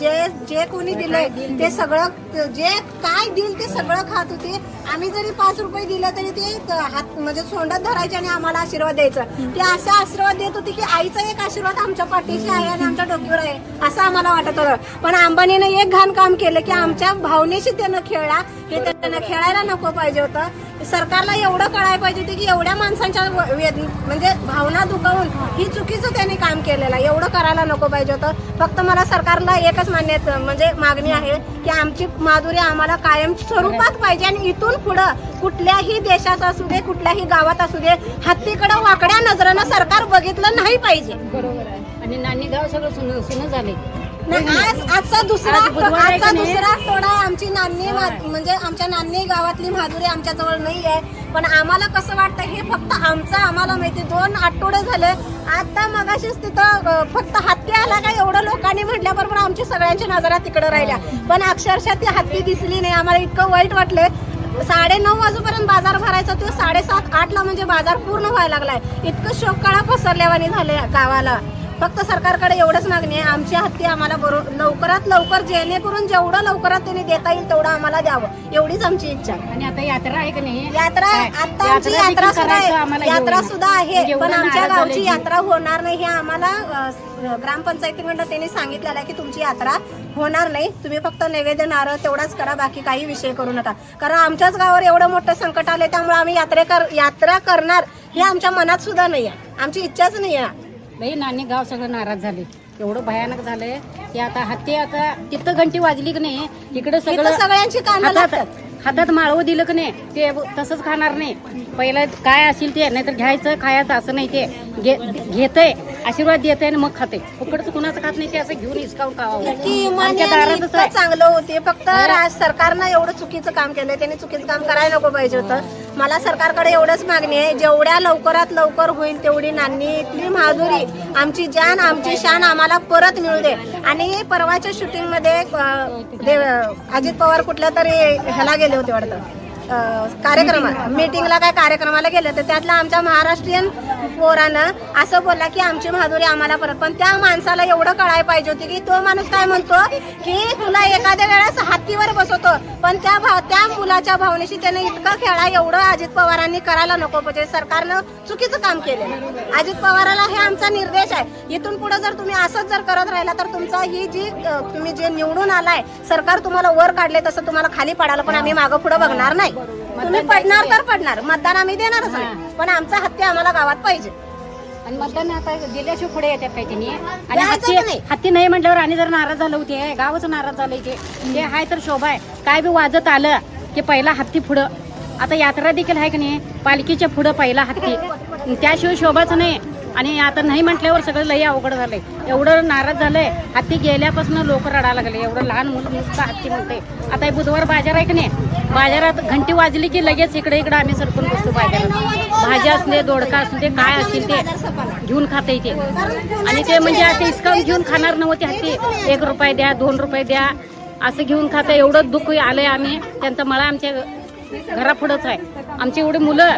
जे कोणी दिलंय ते सगळं जे काय दिल ते सगळं खात होती. आम्ही जरी 5 रुपये दिलं तरी ते हात म्हणजे सोंडात धरायचे आणि आम्हाला आशीर्वाद द्यायचं. ते असा आशीर्वाद देत होती की आईचा एक आशीर्वाद आमच्या पाठीशी आहे आणि आमच्या डोक्यावर आहे असं आम्हाला वाटत होतं. पण अंबानीने एक घाण काम केलं की आमच्या भावनेशी त्यानं खेळला. हे त्यांना खेळायला नको पाहिजे होतं. सरकारला एवढं कळायला पाहिजे होतं की एवढ्या माणसांच्या म्हणजे भावना दुखावून ही चुकीचं त्यांनी काम केलेलं आहे. एवढं करायला नको पाहिजे होतं. फक्त मला सरकारला एकच म्हणजे मागणी आहे की आमची माधुरी आम्हाला कायम स्वरूपात पाहिजे आणि इथून पुढं कुठल्याही देशात असू दे कुठल्याही गावात असू दे हत्तीकडे वाकड्या नजरेनं सरकार बघितलं नाही पाहिजे. बरोबर आहे. आणि नानी गाव सगळं सुनं झाले. आजचा दुसरा आठवडा आमची नान्नी म्हणजे आमच्या नान्नी गावातली माधुरी आमच्या जवळ नाही आहे. पण आम्हाला कसं वाटतं हे फक्त आम्हाला माहिती. 2 आठवडे झाले आता मगाशीच तिथं फक्त हत्ती आला का एवढं लोकांनी म्हटल्याबरोबर आमची सगळ्यांची नजरा तिकडे राहिल्या. पण अक्षरशः ती हत्ती दिसली नाही. आम्हाला इतकं वाईट वाटलंय. 9:30 वाजेपर्यंत बाजार भरायचा तो 7:30-8ला म्हणजे बाजार पूर्ण व्हायला लागलाय. इतकं शोककळा पसरल्यावानी झाले गावाला. फक्त सरकारकडे एवढंच मागणी आहे आमची हत्ती आम्हाला लवकरात लवकर जेणेकरून जेवढं लवकरात त्यांनी देता येईल तेवढं आम्हाला द्यावं एवढीच आमची इच्छा. आणि आता यात्रा आहे का नाही? यात्रा आता आमची यात्रा सुद्धा आहे. पण आमच्या गावची यात्रा होणार नाही हे आम्हाला ग्रामपंचायतीकडनं त्यांनी सांगितलेलं आहे की तुमची यात्रा होणार नाही. तुम्ही फक्त नैवेद्य नारळ तेवढाच करा बाकी काही विषय करू नका. कारण आमच्याच गावावर एवढं मोठं संकट आलंय त्यामुळे आम्ही यात्रा करणार हे आमच्या मनात सुद्धा नाही आहे. आमची इच्छाच नाही आहे. बाई नानी गाव सगळं नाराज झाले. एवढं भयानक झालंय की आता हत्ती आता तिथं घंटी वाजली की नाही तिकडे सगळं सगळ्यांची कानं लागतात. हातात माळवं दिलं की नाही ते तसंच खाणार नाही. पहिलं काय असेल ते नाहीतर घ्यायचं खायचं असं नाही. ते घेतय आशीर्वाद देते आणि मग खाते. फुकटचं कुणाचं खात नाही ते असं घेऊन हिसकावून खावं. चांगलं होते फक्त सरकारनं एवढं चुकीचं काम केलंय. त्यांनी चुकीचं काम करायला नको पाहिजे होतं. मला सरकारकडे एवढंच मागणी आहे जेवढ्या लवकरात लवकर होईल तेवढी नानी इथली माधुरी आमची जान आमची शान आम्हाला परत मिळू दे. आणि परवाच्या शूटिंग मध्ये अजित पवार कुठल्या तरी ह्याला गेले होते वाटतं कार्यक्रमात मीटिंगला काय कार्यक्रमाला गेले तर त्यातला आमच्या महाराष्ट्रीयन पोरानं असं बोलला की आमची माधुरी आम्हाला परत. पण त्या माणसाला एवढं कळायला पाहिजे होती की तो माणूस काय म्हणतो की तुला एखाद्या वेळेस हत्तीवर बसवतो पण त्या मुलाच्या भावनेशी त्याने इतकं खेळा एवढं अजित पवारांनी करायला नको पाहिजे. सरकारनं चुकीचं काम केलं. अजित पवाराला हे आमचा निर्देश आहे. इथून पुढे जर तुम्ही असंच जर करत राहिला तर तुमचा ही जी तुम्ही जे निवडून आलाय सरकार तुम्हाला वर काढले तसं तुम्हाला खाली पडायला पण आम्ही मागं पुढे बघणार नाही. तुम्ही पडणार तर पडणार मतदान आम्ही देणारच नाही. पण आमचा हत्ती आम्हाला गावात पाहिजे. आणि मतदान आता दिल्याशिवाय पुढे येतात काही त्यांनी. आणि हत्ती नाही म्हटल्यावर आणि जर नाराज झालं होते गावच नाराज झालं ते हाय तर शोभा आहे. काय बी वाजत आलं की पहिला हत्ती पुढं. आता यात्रा देखील आहे की नाही पालखीच्या पुढं पहिला हत्ती त्याशिवाय शोभाच नाही. आणि आता नाही म्हटल्यावर सगळं लई अवघड झालंय. एवढं नाराज झालंय. हत्ती गेल्यापासून लोक रडायला लागले. एवढं लहान मुलं नुसतं हत्ती म्हणते. आता बुधवार बाजार आहे की नाही बाजारात घंटी वाजली की लगेच इकडे आम्ही सरकून बसतो बाजारात. भाज्या असले दोडका असू दे काय असेल ते घेऊन खाता येते. आणि ते म्हणजे असं इस्कावून घेऊन खाणार नव्हते हत्ती. 1 रुपये द्या 2 रुपये द्या असं घेऊन खाता. एवढं दुःख आलंय. आम्ही त्यांचा मळा आमच्या घरापुढंच आहे. आमची एवढी मुलं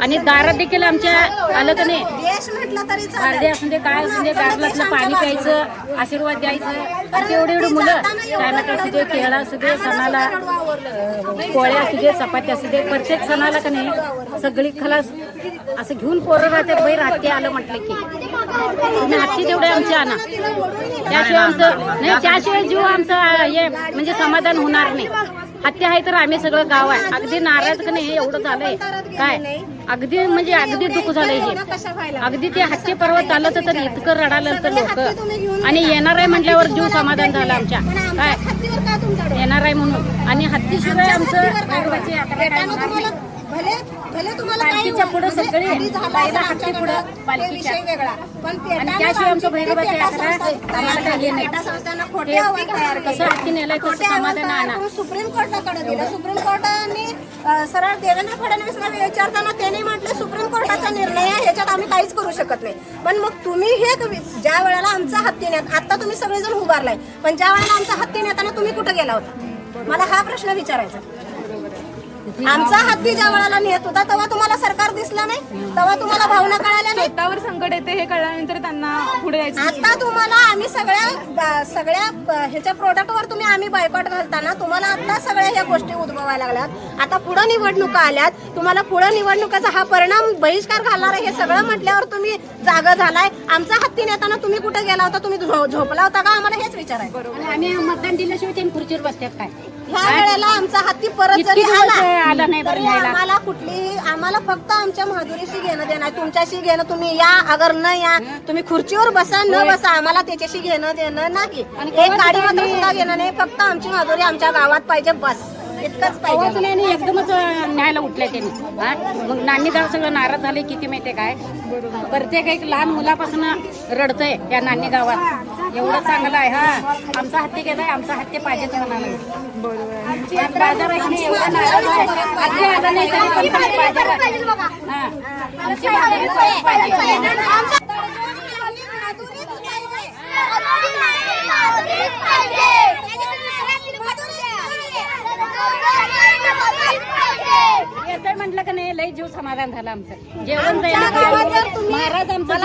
आणि दारात देखील आमच्या आलं का नाही गारडे असू दे काय असू दे गारलातलं पाणी प्यायचं आशीर्वाद द्यायचं. आमची एवढी मुलं टॅमॅटो असू दे केळा असू दे सणाला पोळ्या असू दे चपात्या असू दे प्रत्येक सणाला का नाही सगळी खलास असं घेऊन पोरं राहतात. बाई हत्ती आलं म्हटलं की तुम्ही हत्ती तेवढे आमची आणा. त्याशिवाय आमचं नाही त्याशिवाय जीव आमचा हे म्हणजे समाधान होणार नाही. हत्ती आहे तर आम्ही सगळं गाव आहे अगदी नाराज का नाही हे एवढं झालंय काय अगदी म्हणजे अगदी दुःख झालंय हे अगदी ते हत्ती पर्व चालत तर इतकं रडालं तर लोक आणि येणार आहे म्हटल्यावर जीव समाधान झालं आमच्या काय येणार आहे म्हणून आणि हत्तीशिवाय आमचं पालखीच्या पुढे सगळे हत्ती पुढे पालखीच्या आणि त्याशिवाय आमचं भैरवाची यात्रा आम्हाला काही नाही कसं हत्ती नेलंय कसं समाधान आणा सुप्रीम कोर्टाकडे दिलं सुप्रीम कोर्टाने सरळ देवेंद्र फडणवीसला विचारताना त्यांनी म्हटलं सुप्रीम कोर्टाचा निर्णय आहे ह्याच्यात आम्ही काहीच करू शकत नाही पण मग तुम्ही हे ज्या वेळेला आमचा हत्ती नेत आता तुम्ही सगळेजण उभारलाय पण ज्या वेळेला आमचा हत्ती नेताना तुम्ही कुठे गेला होता मला हा प्रश्न विचारायचा आमचा हत्ती ज्या वेळेला नेत होता तेव्हा तुम्हाला सरकार दिसलं नाही तेव्हा तुम्हाला भावना कळाल्या नाही स्वतःवर संकट येते हे कळल्यानंतर त्यांना पुढे जायचं आता तुम्हाला आम्ही सगळ्या ह्याच्या प्रोडक्टवर तुम्ही आम्ही बायकॉट घालताना तुम्हाला आता सगळ्या ह्या गोष्टी उद्भवायला लागल्यात आता पुढे निवडणुका आल्यात तुम्हाला पुढे निवडणुकाचा हा परिणाम बहिष्कार घालणार आहे हे सगळं म्हटल्यावर तुम्ही जागा झालाय आमचा हत्ती नेताना तुम्ही कुठे गेला होता तुम्ही झोपला होता का आम्हाला हेच विचारायचं आम्ही मतदान दिल्याशिवाय त्यांनी खुर्चीवर बसतात काय ह्या वेळेला आमचा हत्ती परत जरी आला नाही तरी आम्हाला फक्त आमच्या माधुरीशी घेणं देणं आहे तुमच्याशी घेणं तुम्ही या अगर न या तुम्ही खुर्चीवर बसा न बसा आम्हाला त्याच्याशी घेणं देणं नाही एक गाडी मात्र सुद्धा घेणं नाही फक्त आमची माधुरी आमच्या गावात पाहिजे बस इतकंच पाहिजे एकदमच न्यायला उठले त्यांनी मग नान्नीगाव सगळं नाराज झाले किती माहितीये काय प्रत्येक एक लहान मुलापासून रडतंय या नान्नी गावात एवढं चांगलं आहे हा आमचा हत्ती घेताय आमचा हत्ती पाहिजेच म्हणाला बाजार आहे एवढा नाराज आहे हत्ती आला नाही तरी पण येतोय म्हटलं का नाही लई जीव समाधान झालं आमचं जेवण महाराज आमचं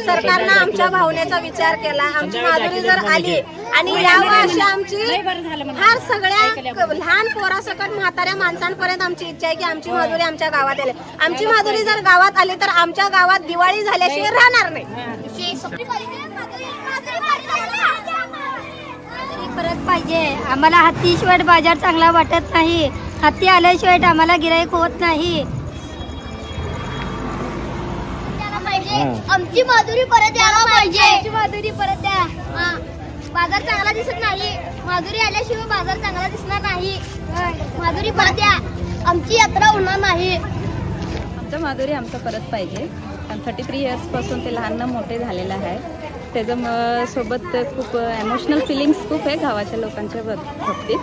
सरकारनं आमच्या भावनेचा विचार केला आमची माधुरी जर आली आणि यावर अशी आमची फार सगळ्या लहान पोरासकट म्हाताऱ्या माणसांपर्यंत आमची इच्छा आहे की आमची माधुरी आमच्या गावात आली आमची माधुरी जर गावात आली तर आमच्या गावात दिवाळी झाल्याशिवाय राहणार नाही परत पाहिजे आम्हाला हत्तीशिवाय बाजार चांगला वाटत नाही हत्ती आल्याशिवाय आम्हाला गिराईक होत नाही आमची माधुरी परत द्यायला पाहिजे आमची माधुरी परत द्या बाजार चांगला दिसत नाही माधुरी आल्याशिवाय बाजार चांगला दिसणार नाही माधुरी परत द्या आमची यात्रा होणार नाही आमचं माधुरी आमचं परत पाहिजे 33 इयर्स पासून ते लहान मोठे झालेलं आहे त्याच्या सोबत खूप इमोशनल फिलिंग्स खूप आहे गावाच्या लोकांच्या बाबतीत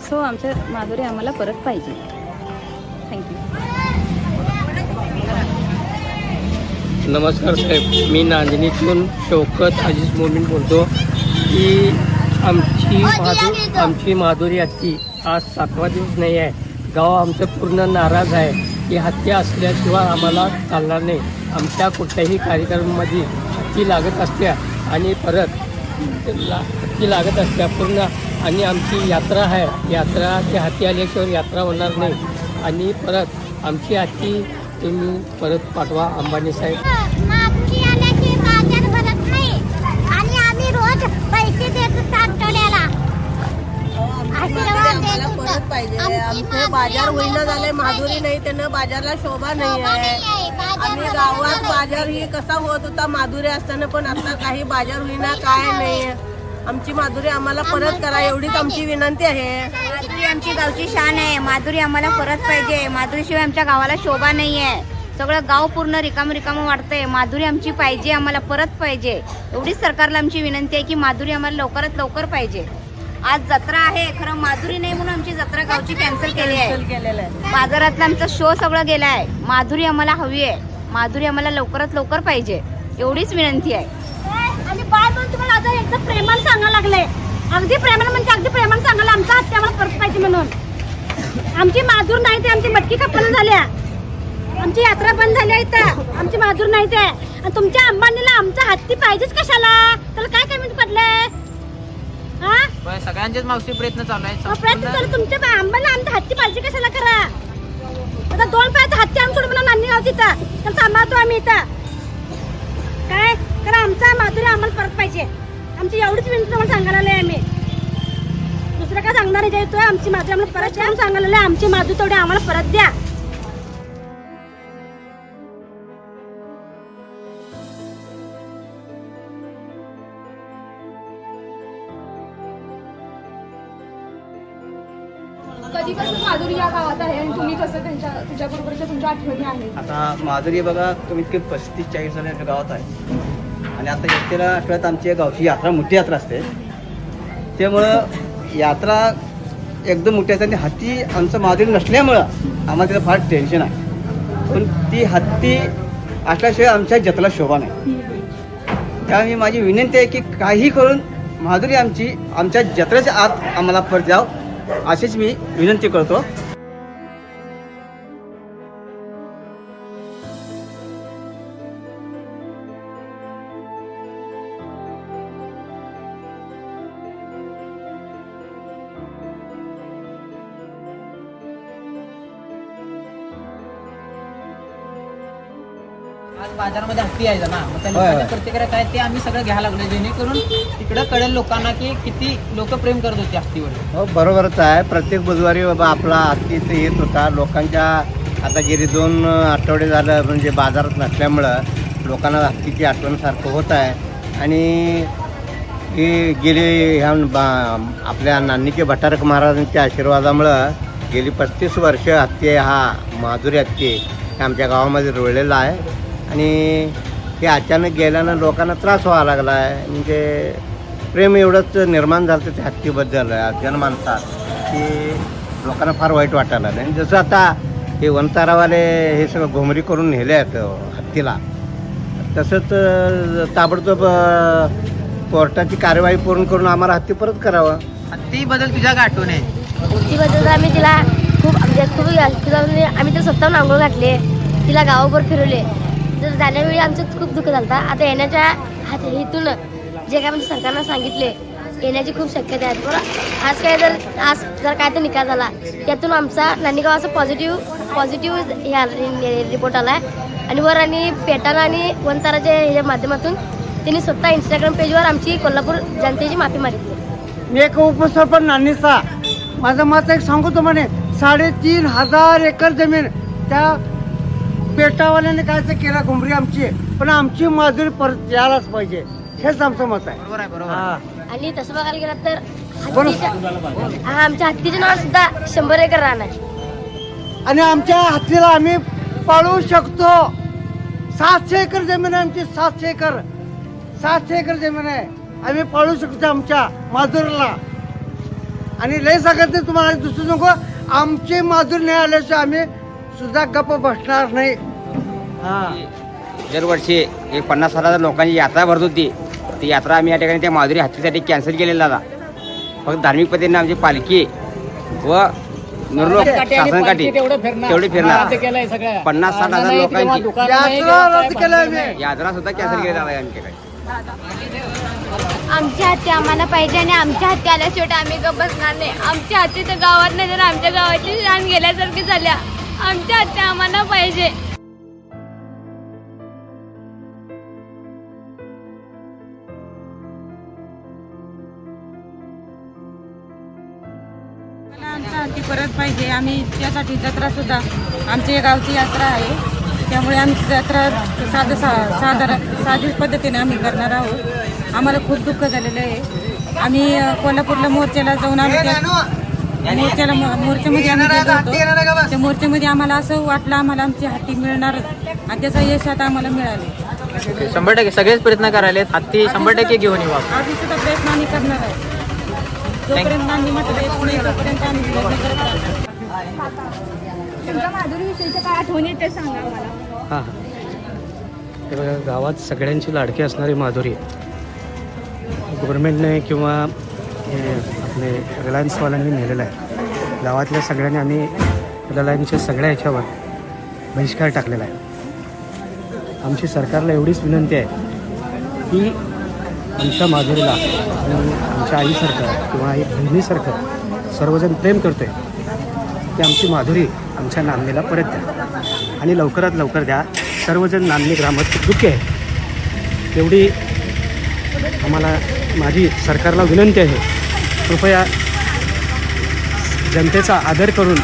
सो आमच्या माधुरी आम्हाला परत पाहिजे थँक्यू नमस्कार साहेब मी नांदणीतून शौकत अजीज मोमीन बोलतो की आमची माधुरी हत्ती आज 7वा दिवस नाही आहे गाव आमचं पूर्ण नाराज आहे की हत्ती असल्याशिवाय आम्हाला चालणार नाही आमच्या कुठल्याही कार्यक्रमामध्ये हत्ती लागत असत्या आणि परत हत्ती लागत असत्या पूर्ण आणि आमची यात्रा आहे यात्रा ते हत्ती आल्याशिवाय यात्रा होणार नाही आणि परत आमची हत्ती तुम्ही परत पाठवा अंबानी साहेब माधुरी आल्याची बाजार भरत नाही आणि आम्ही रोज पैसे देतो आठवड्याला परत पाहिजे आमचं बाजार होईना झालंय माधुरी नाही त्यानं बाजारला शोभा नाही आहे आम्ही गावात बाजार ही कसा होत होता माधुरी असताना पण आता काही बाजार होईना काय नाही आमची माधुरी आम्हाला परत करा एवढीच आमची विनंती आहे माधुरी आमची गावची शान आहे माधुरी आम्हाला परत पाहिजे माधुरीशिवाय आमच्या गावाला शोभा नाही आहे सगळं गाव पूर्ण रिकाम वाटतंय माधुरी आमची पाहिजे आम्हाला परत पाहिजे एवढीच सरकारला आमची विनंती आहे की माधुरी आम्हाला लवकरात लवकर पाहिजे आज जत्रा आहे खरं माधुरी नाही म्हणून आमची जत्रा गावची कॅन्सल केली आहे बाजारातला आमचा शो सगळं गेला आहे माधुरी आम्हाला हवी आहे माधुरी आम्हाला लवकरात लवकर पाहिजे एवढीच विनंती आहे आणि बाळ पण तुम्हाला आता एकदम प्रेमाने सांगायला लागले अगदी प्रेमाने म्हणजे अगदी प्रेमाने सांगायला आमचा हत्ती आम्हाला परत पाहिजे म्हणून आमची माधुर नाही ते आमची मटकी कापण झाल्या आमची यात्रा बंद झाली आहे इथं आमची माधुर नाही ते आणि तुमच्या अंबानीला आमचा हत्ती पाहिजेच कशाला त्याला काय कमी पडलंय हा सगळ्यांचेच मावशी प्रयत्न चालू आहे प्रयत्न चालू तुमच्या अंबानीला आमचा हत्ती पाहिजे कशाला करा आता 2 पायाचा हत्ती आम सोडून नान्नी गाव तिथं तर सांभाळतो आम्ही इथं काय करा आमचा माधुरी आम्हाला परत पाहिजे आमची एवढीच विनंती तुम्हाला सांगायला आम्ही दुसरं काय सांगणार आहे येतोय आमची माधुरी आम्हाला परत छान सांगायला आमची माधुरी तेवढी आम्हाला परत द्या. कधीपासून माधुरी या गावात आहे आणि तुम्ही कसं तुझ्या बरोबरच्या तुमच्या आठवणी आहेत? आता माधुरी बघा कमीत कमी 35-40 जण गावात आहे आणि आता येत्या आठवड्यात आमची गावची यात्रा मोठी यात्रा असते. त्यामुळं यात्रा एकदम मोठी असते आणि हत्ती आमचं माधुरी नसल्यामुळं आम्हाला त्याचं फार टेन्शन आहे. पण ती हत्ती असल्याशिवाय आमच्या जत्रेला शोभा नाही. त्यामुळे माझी विनंती आहे की काही करून माधुरी आमची आमच्या जत्रेच्या आत आम्हाला परत द्यावं अशीच मी विनंती करतो. आज बाजारामध्ये हत्ती यायचा ना, मग त्या लोकांच्या प्रतिक्रिया काय ते आम्ही सगळं घ्यायला लागलो, जेणेकरून तिकडं कळेल लोकांना की किती लोक प्रेम करत होते हत्तीवर. हो बरोबरच आहे. प्रत्येक बुधवारी बाबा आपला हत्ती इथे येत होता. लोकांच्या आता गेली 2 आठवडे झालं म्हणजे बाजारात नसल्यामुळं लोकांना हत्तीची आठवणसारखं होत आहे. आणि हे गेले ह्या आपल्या नान्नीके भटारक महाराजांच्या आशीर्वादामुळं गेली 35 वर्ष हत्ती हा माधुरी हत्ती आमच्या गावामध्ये रुळलेला आहे. आणि ते अचानक गेल्यानं लोकांना त्रास व्हावा लागला आहे. म्हणजे प्रेम एवढंच निर्माण झालं ते हत्तीबद्दल जनमानसात की लोकांना फार वाईट वाटायला लागलं. आणि जसं आता हे वनतारावाले हे सगळं घोमरी करून नेले आहेत हत्तीला, तसंच ताबडतोब कोर्टाची कार्यवाही पूर्ण करून आम्हाला हत्ती परत करावं. हत्तीबद्दल तुझ्या काय आठवण आहे? हत्तीबद्दल आम्ही तिला खूप आम्ही तिला स्वतःहून आंघोळ घातले, तिला गावावर फिरवले. जर जाण्यावेळी आमचं खूप दुःख झालं. आता येण्याच्या इथून जे काय म्हणजे सरकारनं सांगितले येण्याची खूप शक्यता आहे. बरं आज जर काय तर निकाल झाला त्यातून आमचा नान्नीगावाचा पॉझिटिव्ह रिपोर्ट आला आहे. आणि वर आणि पेटाला आणि वनताराच्या ह्याच्या माध्यमातून त्यांनी स्वतः इंस्टाग्राम पेजवर आमची कोल्हापूर जनतेची माफी मागितली. मी एक उपसरपंच नान्नीचा माझं मत एक सांगू तुम्हाला, 3,500 एकर जमीन त्या पेटावाल्याने काय तर केला घुमरी आमची, पण आमची माधुरी परत यायलाच पाहिजे हेच आमचं मत आहे. बरोबर आहे, बरोबर. आणि तसं बघायला गेलं तर आमच्या हत्तीचं नाव सुद्धा 100 एकर रान आहे. आणि आमच्या हत्तीला आम्ही पाळू शकतो. 700 एकर जमीन आहे आमची, 700 एकर जमीन आहे. आम्ही पाळू शकतो आमच्या माधुरीला. आणि लय सांगत नाही तुम्हाला, दुसरं नको, आमची माधुरी नाही आल्याशिवाय आम्ही सुद्धा गप्प बसणार नाही. दरवर्षी एक 50,000 लोकांची यात्रा भरत होती. ती यात्रा आम्ही या ठिकाणी त्या माधुरी हत्तीसाठी कॅन्सल केलेला होता. फक्त धार्मिक पद्धतीने आमची पालखी व मिरवणूक शासनकाठी तेवढी फिरणार. 50,000 लोकांची यात्रा सुद्धा कॅन्सल केलेला आहे आमच्या ठिकाणी. आमच्या हत्ती आम्हाला पाहिजे आणि आमच्या हत्ती आल्याशिवाय आम्ही गप्प बसणार नाही. आमच्या हत्ती तर गावात नाही तर आमच्या गावाची शान गेल्यासारखी झाल्या. आमच्या हत्ती आम्हाला पाहिजे. आमच्या हत्ती परत पाहिजे. आम्ही त्यासाठी जत्रा सुद्धा आमच्या गावची यात्रा आहे, त्यामुळे आमची जत्रा साधी पद्धतीने आम्ही करणार आहोत. आम्हाला खूप दुःख झालेलं आहे. आम्ही कोल्हापूरला मोर्चाला जाऊन आम्ही मोर्चामध्ये आम्ही गेलो होतो. त्या मोर्चामध्ये आम्हाला असं वाटलं आम्हाला आमची हत्ती मिळणारच आणि त्याचा यश आता आम्हाला मिळाले. 100% सगळेच प्रयत्न करायले हत्ती 100% घेऊन येऊ. आम्ही सुद्धा प्रयत्न आम्ही करणार आहे. जोपर्यंत आम्ही म्हटलं तोपर्यंत आम्ही प्रयत्न करत राहणार. तुमच्या माधुरी विषयीच्या काय आठवणी ते सांगा मला. हां हे बघा, गावात सगळ्यांची लाडकी असणारी माधुरी गव्हर्नमेंटने किंवा आपले रिलायन्सवाल्यांनी नेलेलं आहे. गावातल्या सगळ्यांनी आम्ही रिलायन्सच्या सगळ्या ह्याच्यावर बहिष्कार टाकलेला आहे. आमची सरकारला एवढीच विनंती आहे की आमच्या माधुरीला आणि आमच्या आईसारखं किंवा आई बहिणीसारखं सर्वजण प्रेम करतो आहे की आमची माधुरी आमच्या नांदणीला परत द्या आणि लवकरात लवकर द्या. सर्वजण नांदणी ग्रामात दुःखी आहे तेवढी आम्हाला माझी सरकारला विनंती आहे. कृपया जनतेचा आदर करून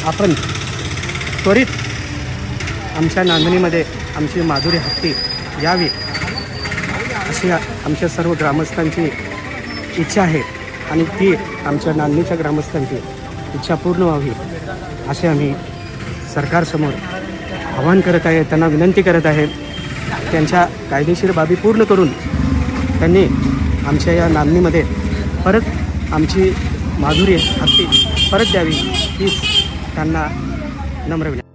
आपण त्वरित आमच्या नांदणीमध्ये आमची माधुरी हत्ती यावी अशी आमच्या सर्व ग्रामस्थांची इच्छा आहे आणि ती आमच्या नांदणीच्या ग्रामस्थांची इच्छा पूर्ण व्हावी असे आम्ही सरकारसमोर आवाहन करत आहे, त्यांना विनंती करत आहे. त्यांच्या कायदेशीर बाबी पूर्ण करून त्यांनी आमच्या या नांदणीमध्ये परत आमची माधुरी हत्ती परत द्यावी हीच त्यांना नम्र विनंती.